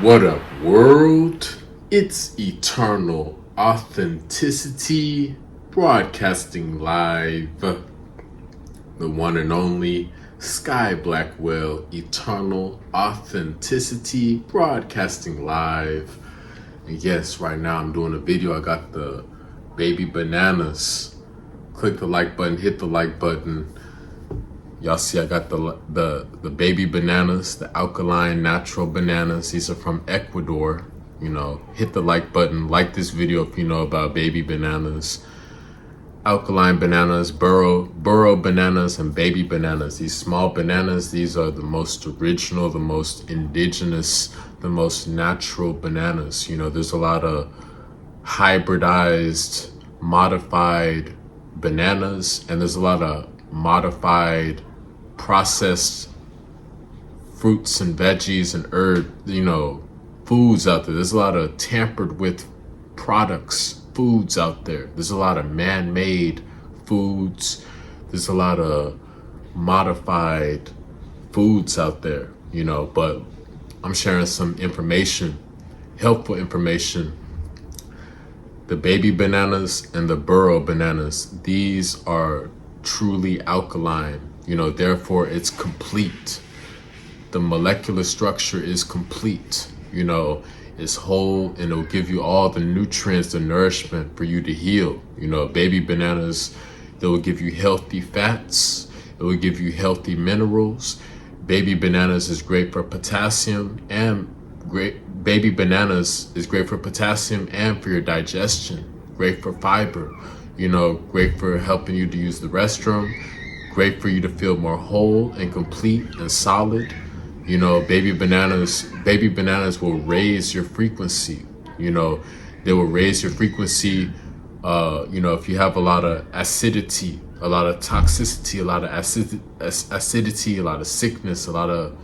What up, world? It's Eternal Authenticity, broadcasting live. The one and only Sky Blackwell, Eternal Authenticity, broadcasting live. And yes, right now I'm doing a video. I got the baby bananas. Click the like button, hit the like button. Y'all see I got the baby bananas, the alkaline natural bananas. These are from Ecuador. Hit the like button, like this video if you know about baby bananas. Alkaline bananas, burro bananas, and baby bananas. These small bananas, these are the most original, the most indigenous, the most natural bananas. There's a lot of hybridized, modified bananas, and there's a lot of modified processed fruits and veggies and foods out there. There's a lot of tampered with foods out there. There's a lot of man-made foods. There's a lot of modified foods out there, but I'm sharing some information, helpful information. The baby bananas and the burro bananas, these are truly alkaline, therefore it's complete. The molecular structure is complete, it's whole, and it'll give you all the nutrients and nourishment for you to heal. Baby bananas, they will give you healthy fats, it will give you healthy minerals. Baby bananas is great for potassium and baby bananas is great for potassium and for your digestion, great for fiber, great for helping you to use the restroom, great for you to feel more whole and complete and solid. Baby bananas will raise your frequency. They will raise your frequency. If you have a lot of acidity, a lot of toxicity, a lot of acidity, a lot of sickness, a lot of,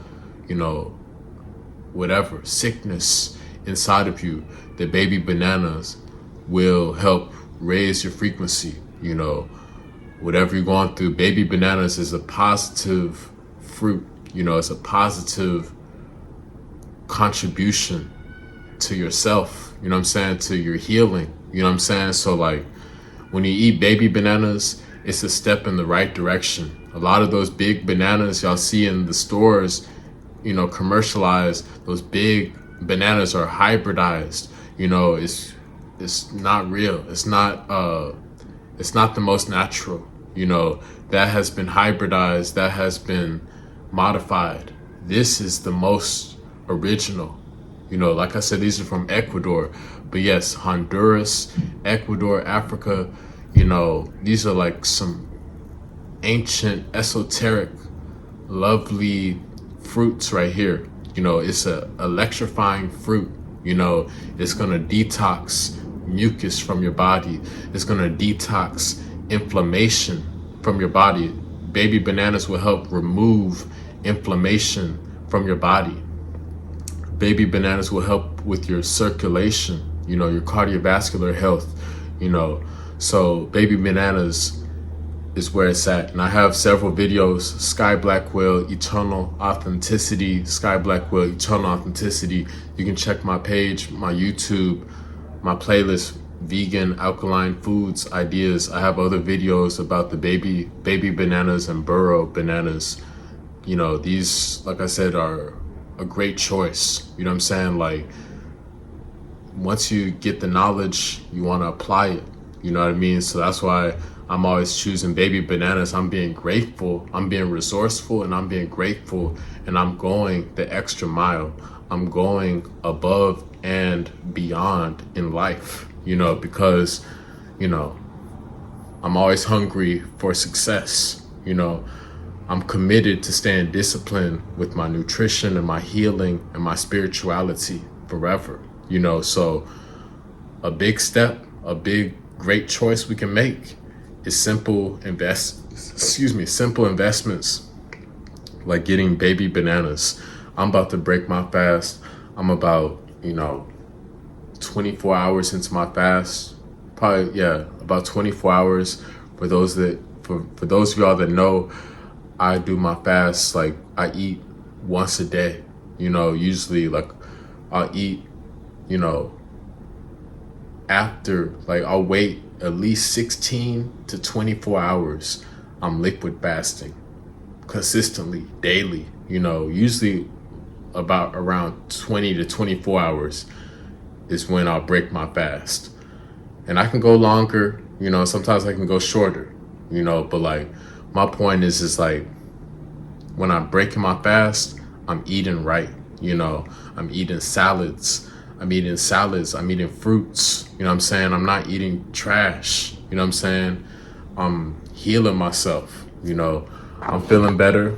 whatever sickness inside of you, the baby bananas will help raise your frequency. Whatever you're going through, baby bananas is a positive fruit. It's a positive contribution to yourself, to your healing, So like when you eat baby bananas, it's a step in the right direction. A lot of those big bananas y'all see in the stores, commercialized, those big bananas are hybridized. It's not real. It's not the most natural. That has been hybridized, that has been modified. This is the most original. Like I said, these are from Ecuador, but yes, Honduras, Ecuador, Africa, these are like some ancient, esoteric, lovely fruits right here. It's a electrifying fruit. It's gonna detox mucus from your body. It's gonna detox inflammation from your body. Baby bananas will help remove inflammation from your body. Baby bananas will help with your circulation, your cardiovascular health, So baby bananas is where it's at. And I have several videos, Sky Blackwell, Eternal Authenticity, Sky Blackwell, Eternal Authenticity. You can check my page, my YouTube, my playlist, Vegan Alkaline Foods Ideas. I have other videos about the baby bananas and burro bananas. These, like I said, are a great choice. Like once you get the knowledge, you want to apply it. So that's why I'm always choosing baby bananas. I'm being grateful, I'm being resourceful, and I'm being grateful, and I'm going the extra mile. I'm going above and beyond in life, because, I'm always hungry for success. I'm committed to staying disciplined with my nutrition and my healing and my spirituality forever. So a big step, a big, great choice we can make is simple investments like getting baby bananas. I'm about to break my fast. I'm about, 24 hours into my fast. Probably, yeah, about 24 hours. For those of y'all that know, I do my fast, like I eat once a day, usually like I'll eat, you know, after, like, I'll wait at least 16 to 24 hours. I'm liquid fasting consistently, daily, usually about around 20 to 24 hours is when I'll break my fast. And I can go longer, sometimes I can go shorter, but like my point is like when I'm breaking my fast, I'm eating right, I'm eating salads. I'm eating fruits, I'm saying? I'm not eating trash, I'm saying? I'm healing myself, I'm feeling better,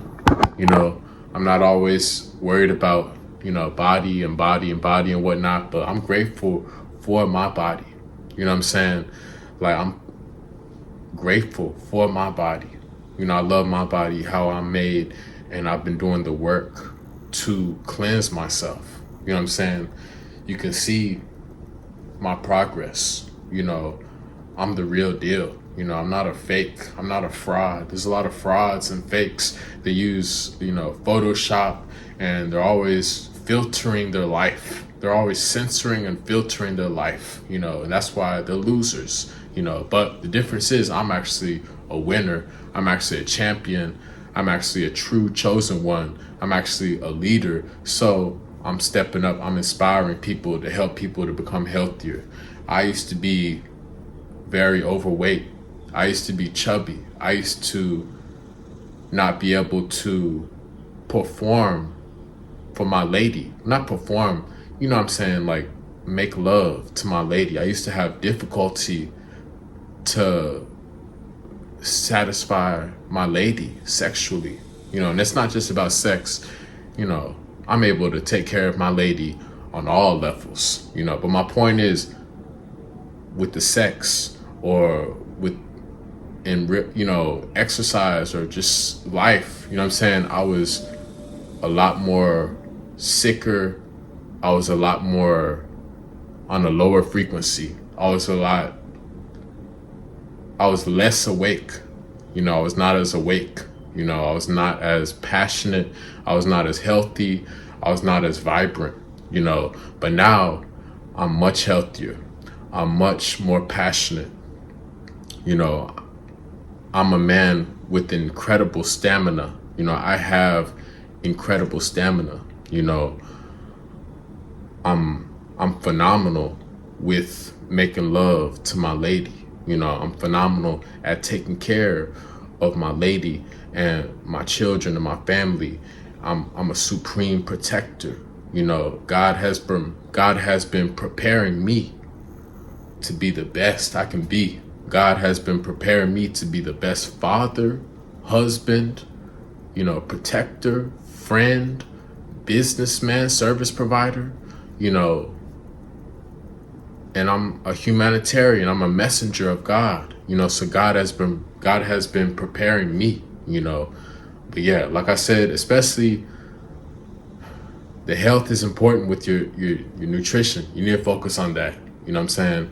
I'm not always worried about, body and whatnot, but I'm grateful for my body, you know what I'm saying? Like, I'm grateful for my body. I love my body, how I'm made, and I've been doing the work to cleanse myself. You know what I'm saying? You can see my progress. I'm the real deal. I'm not a fake. I'm not a fraud. There's a lot of frauds and fakes. They use, Photoshop, and they're always filtering their life. They're always censoring and filtering their life, and that's why they're losers, But the difference is I'm actually a winner. I'm actually a champion. I'm actually a true chosen one. I'm actually a leader. So I'm stepping up. I'm inspiring people to help people to become healthier. I used to be very overweight. I used to be chubby. I used to not be able to perform for my lady. Not perform, what I'm saying, like make love to my lady. I used to have difficulty to satisfy my lady sexually, and it's not just about sex, I'm able to take care of my lady on all levels, but my point is with the sex or with exercise or just life, what I'm saying, I was a lot more sicker. I was a lot more on a lower frequency. I was less awake. I was not as awake. I was not as passionate. I was not as healthy. I was not as vibrant, But now I'm much healthier. I'm much more passionate. I'm a man with incredible stamina. I have incredible stamina. I'm phenomenal with making love to my lady. I'm phenomenal at taking care of my lady and my children and my family. I'm a supreme protector. God has been preparing me to be the best I can be. God has been preparing me to be the best father, husband, protector, friend, businessman, service provider, and I'm a humanitarian. I'm a messenger of God, so God has been preparing me, But yeah, like I said, especially the health is important with your nutrition. You need to focus on that. You know what I'm saying?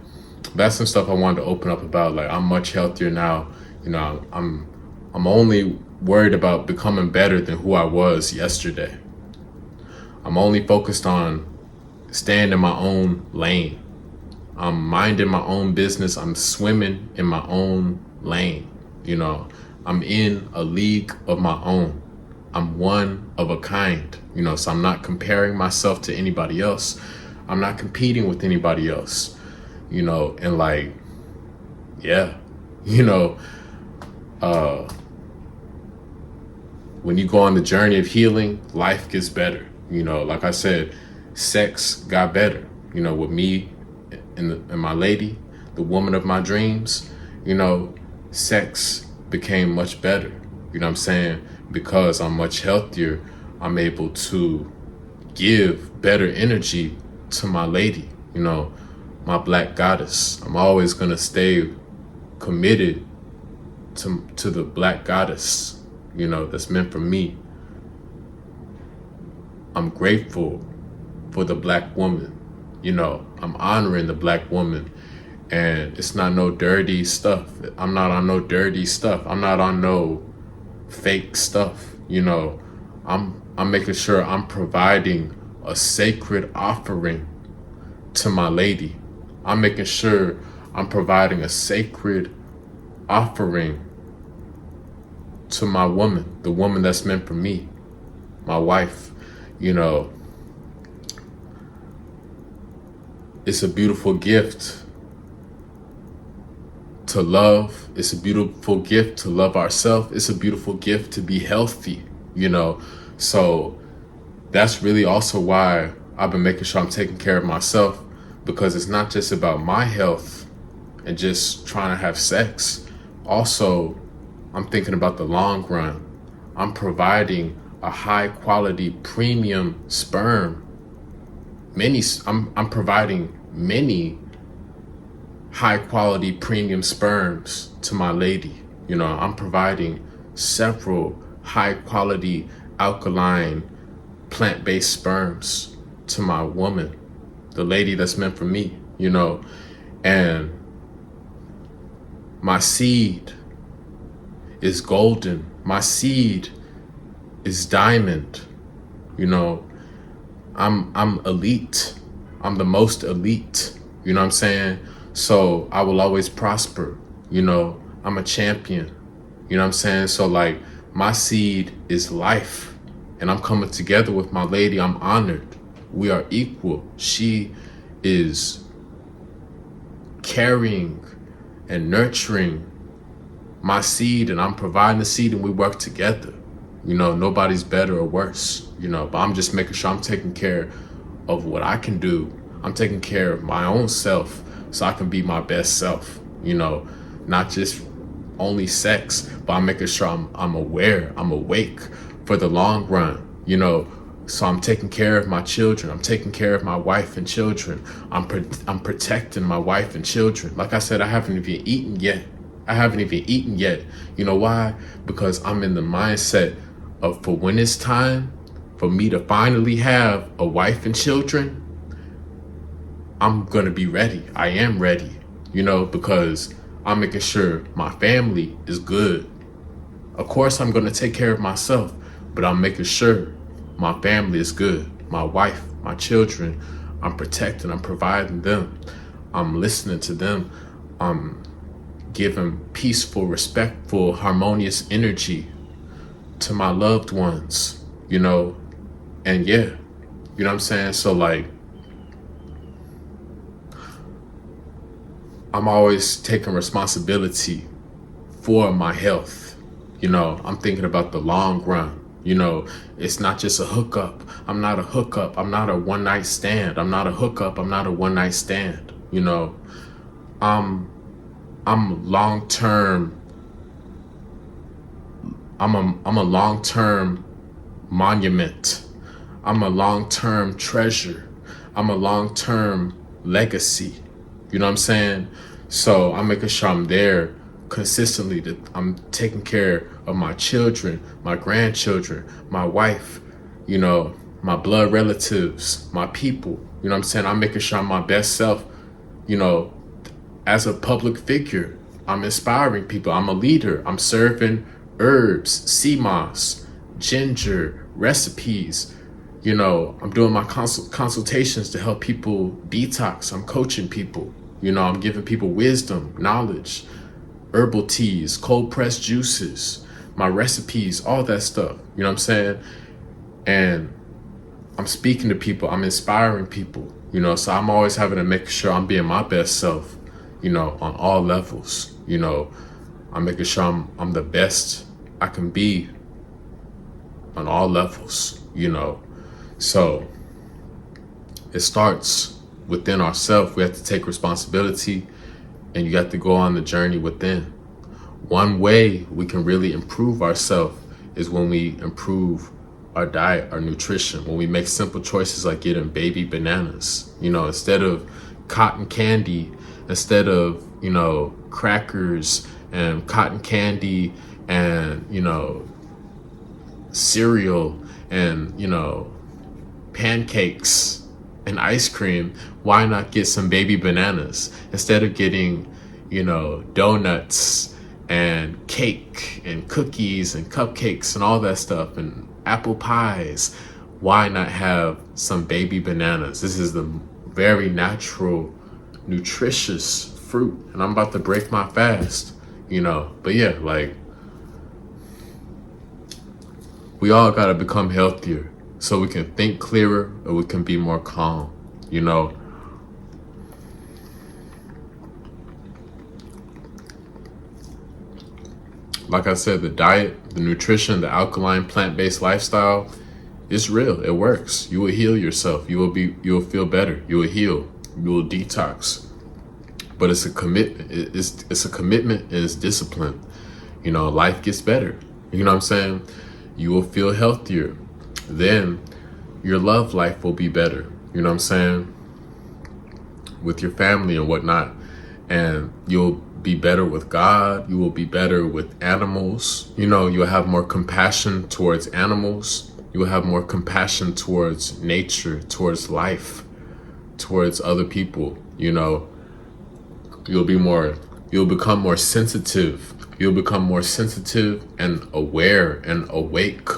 That's some stuff I wanted to open up about. Like, I'm much healthier now. I'm only worried about becoming better than who I was yesterday. I'm only focused on staying in my own lane. I'm minding my own business. I'm swimming in my own lane. I'm in a league of my own. I'm one of a kind, so I'm not comparing myself to anybody else. I'm not competing with anybody else, and like, yeah, when you go on the journey of healing, life gets better. Like I said, sex got better, with me and my lady, the woman of my dreams, sex became much better. You know what I'm saying? Because I'm much healthier, I'm able to give better energy to my lady, my black goddess. I'm always gonna stay committed to the black goddess, that's meant for me. I'm grateful for the black woman, I'm honoring the black woman, and it's not no dirty stuff. I'm not on no dirty stuff. I'm not on no fake stuff. I'm making sure I'm providing a sacred offering to my lady. I'm making sure I'm providing a sacred offering to my woman, the woman that's meant for me, my wife. You know, it's a beautiful gift to love. It's a beautiful gift to love ourselves. It's a beautiful gift to be healthy, you know. So that's really also why I've been making sure I'm taking care of myself, because it's not just about my health and just trying to have sex. Also, I'm thinking about the long run. I'm providing a high quality premium sperm. I'm providing many high quality premium sperms to my lady. You know, I'm providing several high quality alkaline plant-based sperms to my woman, the lady that's meant for me, you know. And my seed is golden. My seed is diamond. You know, I'm elite. I'm the most elite. You know what I'm saying? So I will always prosper. You know, I'm a champion. You know what I'm saying? So like, my seed is life, and I'm coming together with my lady. I'm honored. We are equal. She is carrying and nurturing my seed, and I'm providing the seed, and we work together. You know, nobody's better or worse, you know, but I'm just making sure I'm taking care of what I can do. I'm taking care of my own self so I can be my best self, you know, not just only sex, but I'm making sure I'm aware, I'm awake for the long run, you know. So I'm taking care of my children. I'm taking care of my wife and children. I'm protecting my wife and children. Like I said, I haven't even eaten yet. You know why? Because I'm in the mindset of, for when it's time for me to finally have a wife and children, I'm going to be ready. I am ready, you know, because I'm making sure my family is good. Of course, I'm going to take care of myself, but I'm making sure my family is good. My wife, my children, I'm protecting, I'm providing them. I'm listening to them. I'm giving peaceful, respectful, harmonious energy to my loved ones, you know. And yeah, you know what I'm saying? So like, I'm always taking responsibility for my health. You know, I'm thinking about the long run. You know, it's not just a hookup. I'm not a hookup. I'm not a one night stand. I'm not a hookup. I'm not a one night stand. You know, I'm long term. I'm a long term monument. I'm a long term treasure. I'm a long term legacy. You know what I'm saying? So I'm making sure I'm there consistently, that I'm taking care of my children, my grandchildren, my wife, you know, my blood relatives, my people. You know what I'm saying? I'm making sure I'm my best self, you know, as a public figure. I'm inspiring people. I'm a leader. I'm serving herbs, sea moss, ginger, recipes. You know, I'm doing my consultations to help people detox. I'm coaching people. You know, I'm giving people wisdom, knowledge, herbal teas, cold pressed juices, my recipes, all that stuff. You know what I'm saying? And I'm speaking to people. I'm inspiring people. You know, so I'm always having to make sure I'm being my best self, you know, on all levels. You know, I'm making sure I'm the best I can be on all levels, you know. So it starts within ourselves. We have to take responsibility, and you got to go on the journey within. One way we can really improve ourselves is when we improve our diet, our nutrition, when we make simple choices like getting baby bananas, you know, instead of cotton candy, instead of, you know, crackers and cotton candy and, you know, cereal and, you know, pancakes and ice cream. Why not get some baby bananas instead of getting, you know, donuts and cake and cookies and cupcakes and all that stuff and apple pies? why not have some baby bananas? This is the very natural, nutritious fruit. And I'm about to break my fast, But yeah, like, we all got to become healthier so we can think clearer or we can be more calm, Like I said, the diet, the nutrition, the alkaline plant-based lifestyle is real. It works. You will heal yourself. You will feel better. You will heal. You will detox. But it's a commitment. It's a commitment and it's discipline. Life gets better. You know what I'm saying? You will feel healthier. Then your love life will be better. You know what I'm saying? With your family and whatnot. And you'll be better with God. You will be better with animals. You'll have more compassion towards animals. You will have more compassion towards nature, towards life, towards other people. You'll become more sensitive. You'll become more sensitive and aware and awake.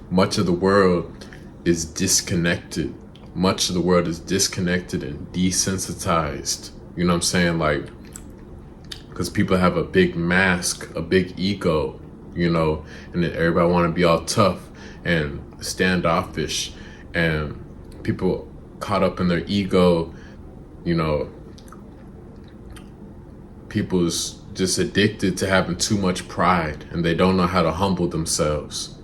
Much of the world is disconnected. Much of the world is disconnected and desensitized. You know what I'm saying? Like, because people have a big mask, a big ego, and then everybody want to be all tough and standoffish, and people caught up in their ego, people's just addicted to having too much pride and they don't know how to humble themselves,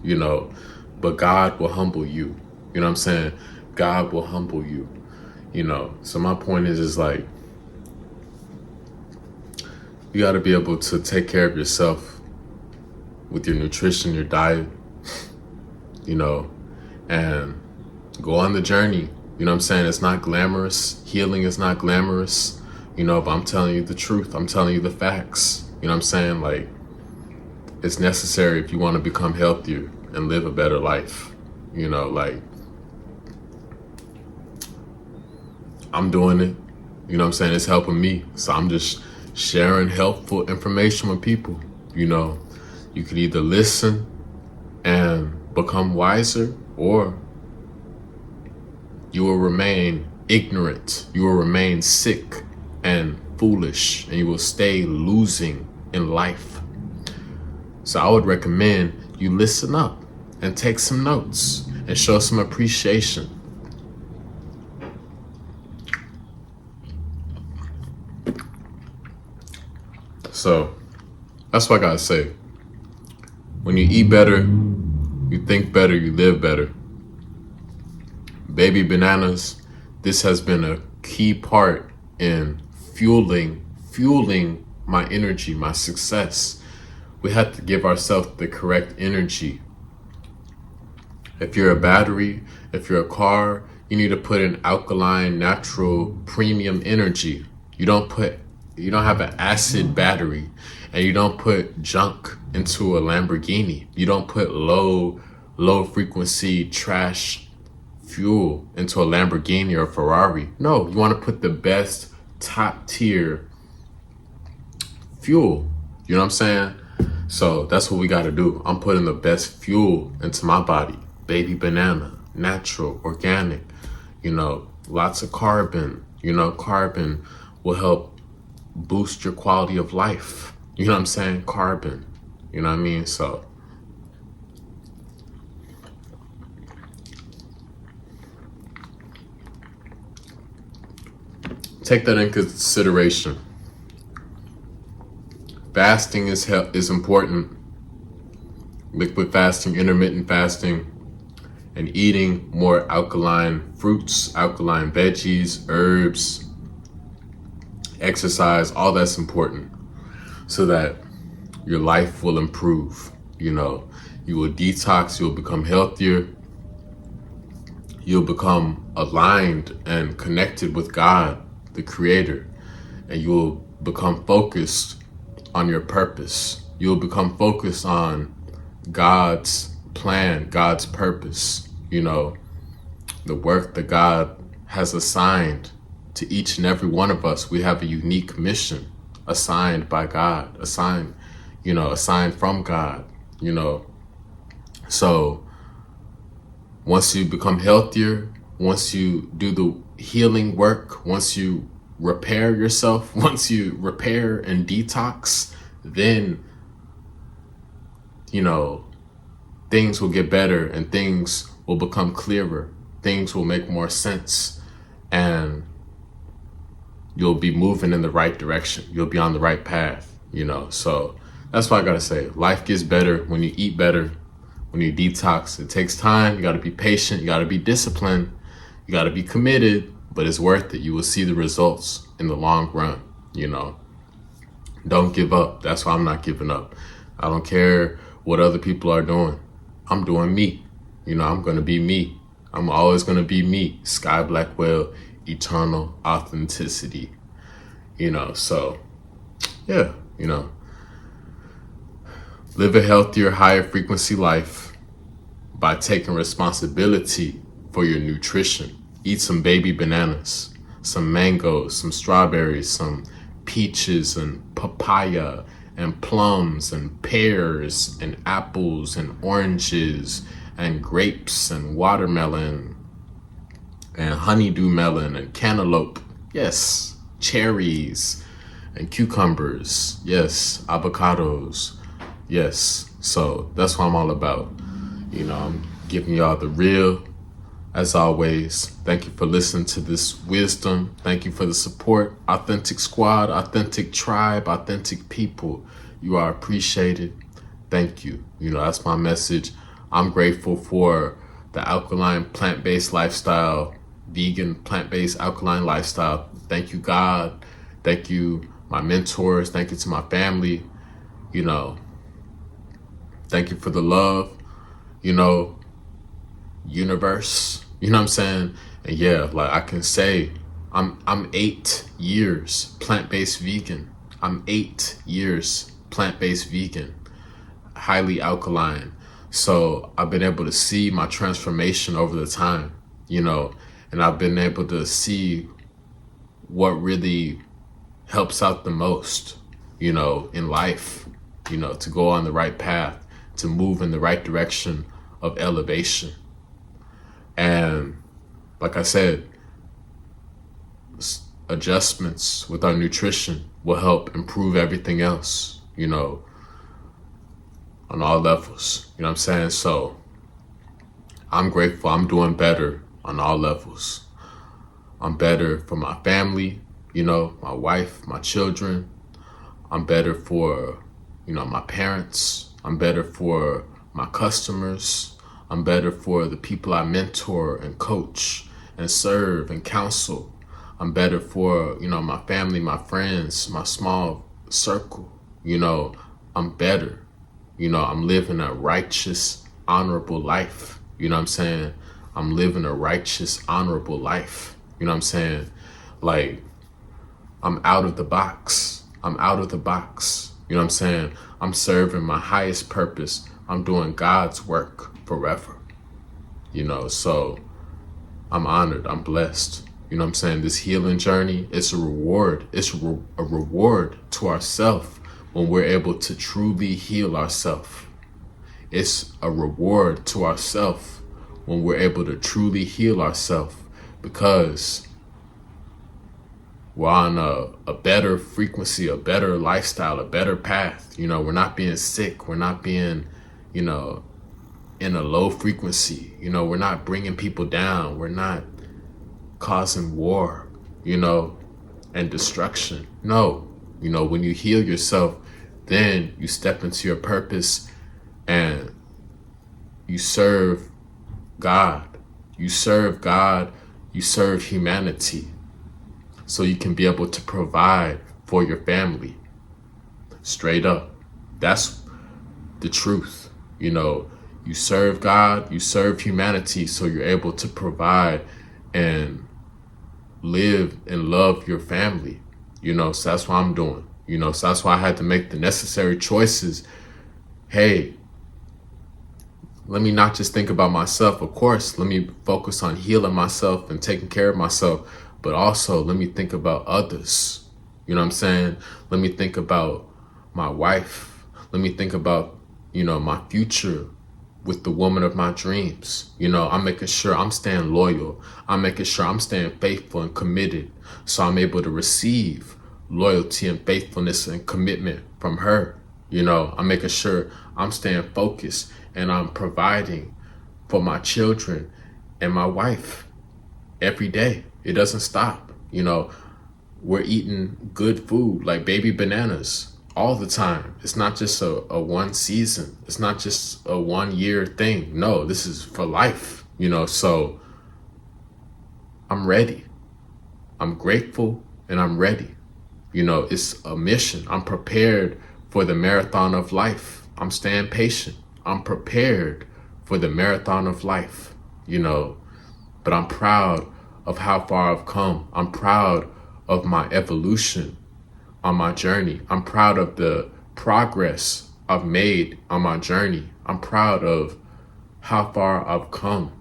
but God will humble you. You know what I'm saying? God will humble you, So my point is like, you got to be able to take care of yourself with your nutrition, your diet, and go on the journey. You know what I'm saying? It's not glamorous. Healing is not glamorous, but I'm telling you the truth. I'm telling you the facts. You know what I'm saying? Like, it's necessary if you want to become healthier and live a better life. Like, I'm doing it. You know what I'm saying? It's helping me. So I'm just sharing helpful information with people. You could either listen and become wiser, or you will remain ignorant. You will remain sick and foolish, and you will stay losing in life. So I would recommend you listen up and take some notes and show some appreciation. So that's what I gotta say. When you eat better, you think better, you live better. Baby bananas, this has been a key part in fueling my energy, my success. We have to give ourselves the correct energy. If you're a battery, if you're a car, you need to put in alkaline, natural, premium energy. You don't have an acid battery, and you don't put junk into a Lamborghini. You don't put low frequency trash fuel into a Lamborghini or a Ferrari. No, you want to put the best top tier fuel. You know what I'm saying? So that's what we got to do. I'm putting the best fuel into my body. Baby banana, natural, organic, lots of carbon. Carbon will help boost your quality of life. You know what I'm saying? Carbon. You know what I mean? So take that in consideration. Fasting is important. Liquid fasting, intermittent fasting, and eating more alkaline fruits, alkaline veggies, herbs, exercise, all that's important so that your life will improve. You will detox, you'll become healthier, you'll become aligned and connected with God, the Creator, and you will become focused on your purpose. You'll become focused on God's plan, God's purpose, the work that God has assigned to each and every one of us. We have a unique mission assigned by God, assigned from God, So once you become healthier, once you do the healing work, once you repair yourself, once you repair and detox, then, you know, things will get better and things will become clearer. Things will make more sense and you'll be moving in the right direction. You'll be on the right path, you know. So that's what I gotta say. Life gets better when you eat better, when you detox. It takes time. You gotta be patient. You gotta be disciplined. You gotta be committed, but it's worth it. You will see the results in the long run, you know. Don't give up. That's why I'm not giving up. I don't care what other people are doing. I'm doing me. You know, I'm gonna be me. I'm always gonna be me. Sky Blackwell, eternal authenticity. You know, so yeah, you know. Live a healthier, higher frequency life by taking responsibility for your nutrition. Eat some baby bananas, some mangoes, some strawberries, some peaches and papaya and plums and pears and apples and oranges and grapes and watermelon and honeydew melon and cantaloupe. Yes, cherries and cucumbers. Yes, avocados. Yes, so that's what I'm all about. You know, I'm giving y'all the real. As always, thank you for listening to this wisdom. Thank you for the support. Authentic squad, authentic tribe, authentic people. You are appreciated. Thank you. You know, that's my message. I'm grateful for the alkaline plant-based lifestyle, vegan plant-based alkaline lifestyle. Thank you, God. Thank you, my mentors. Thank you to my family. You know, thank you for the love, you know, universe, you know what I'm saying? And yeah, like I can say I'm 8 years plant-based vegan. I'm 8 years plant-based vegan, highly alkaline. So I've been able to see my transformation over the time, you know, and I've been able to see what really helps out the most, you know, in life, you know, to go on the right path, to move in the right direction of elevation. And like I said, adjustments with our nutrition will help improve everything else, you know, on all levels. You know what I'm saying? So I'm grateful. I'm doing better on all levels. I'm better for my family, you know, my wife, my children. I'm better for, you know, my parents. I'm better for my customers. I'm better for the people I mentor and coach and serve and counsel. I'm better for, you know, my family, my friends, my small circle. You know, I'm better. You know, I'm living a righteous, honorable life. You know what I'm saying? I'm living a righteous, honorable life. You know what I'm saying? Like, I'm out of the box. I'm out of the box. You know what I'm saying? I'm serving my highest purpose. I'm doing God's work forever. You know, so I'm honored. I'm blessed. You know what I'm saying? This healing journey, it's a reward. It's a reward to ourselves when we're able to truly heal ourselves. It's a reward to ourselves when we're able to truly heal ourselves, because we're on a better frequency, a better lifestyle, a better path. You know, we're not being sick. We're not being, you know, in a low frequency. You know, we're not bringing people down. We're not causing war, you know, and destruction. No, you know, when you heal yourself, then you step into your purpose and you serve God. You serve God. You serve humanity. So you can be able to provide for your family. Straight up. That's the truth. You know, you serve God, you serve humanity, so you're able to provide and live and love your family. You know, so that's what I'm doing. You know, so that's why I had to make the necessary choices. Hey, let me not just think about myself. Of course, let me focus on healing myself and taking care of myself. But also, let me think about others. You know what I'm saying? Let me think about my wife. Let me think about, you know, my future with the woman of my dreams. You know, I'm making sure I'm staying loyal. I'm making sure I'm staying faithful and committed, so I'm able to receive loyalty and faithfulness and commitment from her. You know, I'm making sure I'm staying focused and I'm providing for my children and my wife every day. It doesn't stop. You know, we're eating good food like baby bananas all the time. It's not just a one season. It's not just a 1 year thing. No, this is for life, you know. So I'm ready. I'm grateful and I'm ready. You know, it's a mission. I'm prepared for the marathon of life. I'm staying patient. I'm prepared for the marathon of life, you know, but I'm proud of how far I've come. I'm proud of my evolution on my journey. I'm proud of the progress I've made on my journey. I'm proud of how far I've come.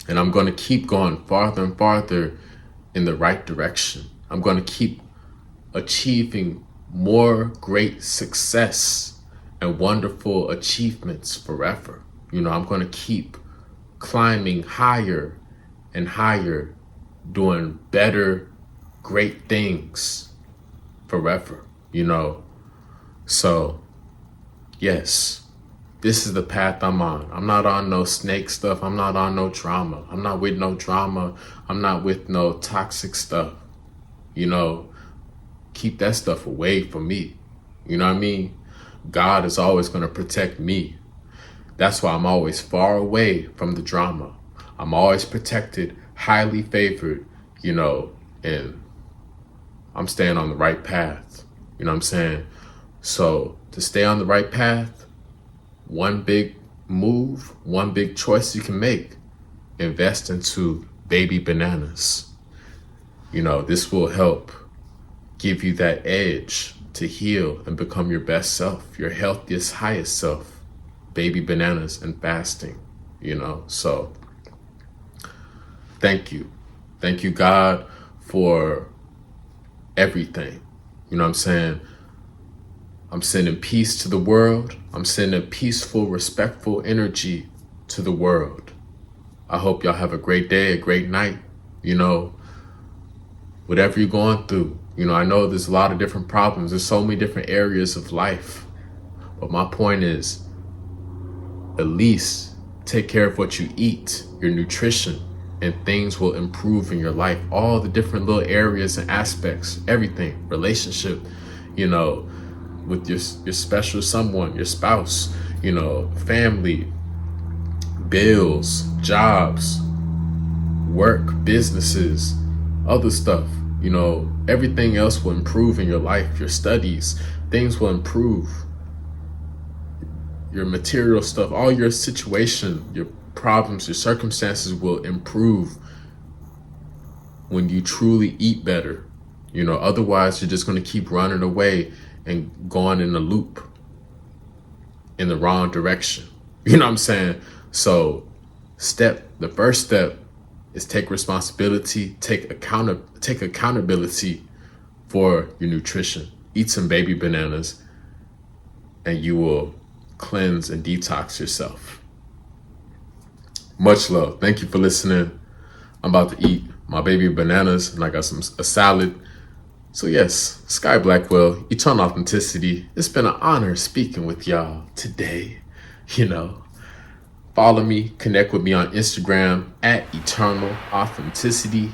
And I'm going to keep going farther and farther in the right direction. I'm going to keep achieving more great success and wonderful achievements forever. You know, I'm going to keep climbing higher and higher, doing better, great things forever, you know. So, yes, this is the path I'm on. I'm not on no snake stuff. I'm not on no drama. I'm not with no drama. I'm not with no toxic stuff. You know, keep that stuff away from me. You know what I mean? God is always going to protect me. That's why I'm always far away from the drama. I'm always protected, highly favored, you know, and I'm staying on the right path. You know what I'm saying? So to stay on the right path, one big move, one big choice you can make, invest into baby bananas. You know, this will help give you that edge to heal and become your best self, your healthiest, highest self. Baby bananas and fasting, you know. So thank you. Thank you, God, for everything. You know what I'm saying? I'm sending peace to the world. I'm sending peaceful, respectful energy to the world. I hope y'all have a great day, a great night. You know, whatever you're going through, you know, I know there's a lot of different problems. There's so many different areas of life. But my point is, at least take care of what you eat, your nutrition, and things will improve in your life. All the different little areas and aspects, everything, relationship, you know, with your special someone, your spouse, you know, family, bills, jobs, work, businesses, other stuff, you know, everything else will improve in your life, your studies, things will improve. Your material stuff, all your situation, your problems, your circumstances will improve when you truly eat better. You know, otherwise you're just going to keep running away and going in a loop in the wrong direction. You know what I'm saying? So the first step is take responsibility, take accountability for your nutrition. Eat some baby bananas and you will cleanse and detox yourself. Much love. Thank you for listening. I'm about to eat my baby bananas and I got a salad. So yes, Sky Blackwell, Eternal Authenticity. It's been an honor speaking with y'all today. You know, follow me, connect with me on Instagram at Eternal Authenticity,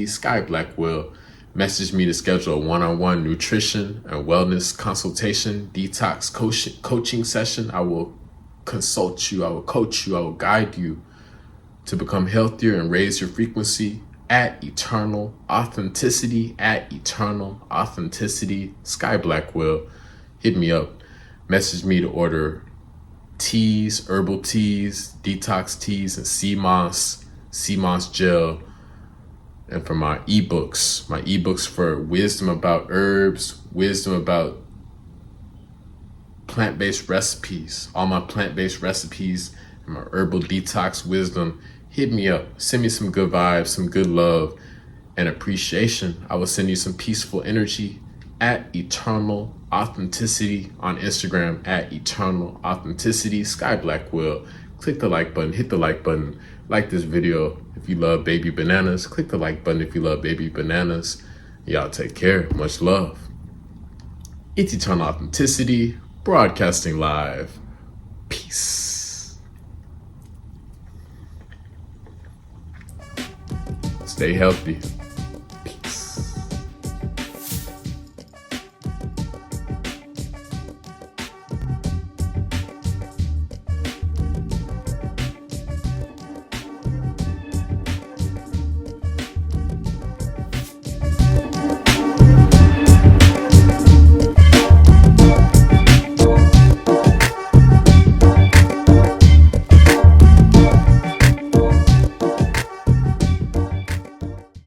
Sky Blackwell. Message me to schedule a one-on-one nutrition and wellness consultation, detox coaching session. I will consult you, I will coach you, I will guide you to become healthier and raise your frequency at Eternal Authenticity, Sky Blackwell. Hit me up. Message me to order teas, herbal teas, detox teas, and sea moss gel. And for my ebooks for wisdom about herbs, wisdom about plant-based recipes, all my plant-based recipes and my herbal detox wisdom, hit me up. Send me some good vibes, some good love and appreciation. I will send you some peaceful energy at Eternal Authenticity on Instagram at Eternal Authenticity. Sky Blackwell. Click the like button, hit the like button, like this video if you love baby bananas. Click the like button if you love baby bananas. Y'all take care. Much love. It's Eternal Authenticity, broadcasting live. Peace. Stay healthy.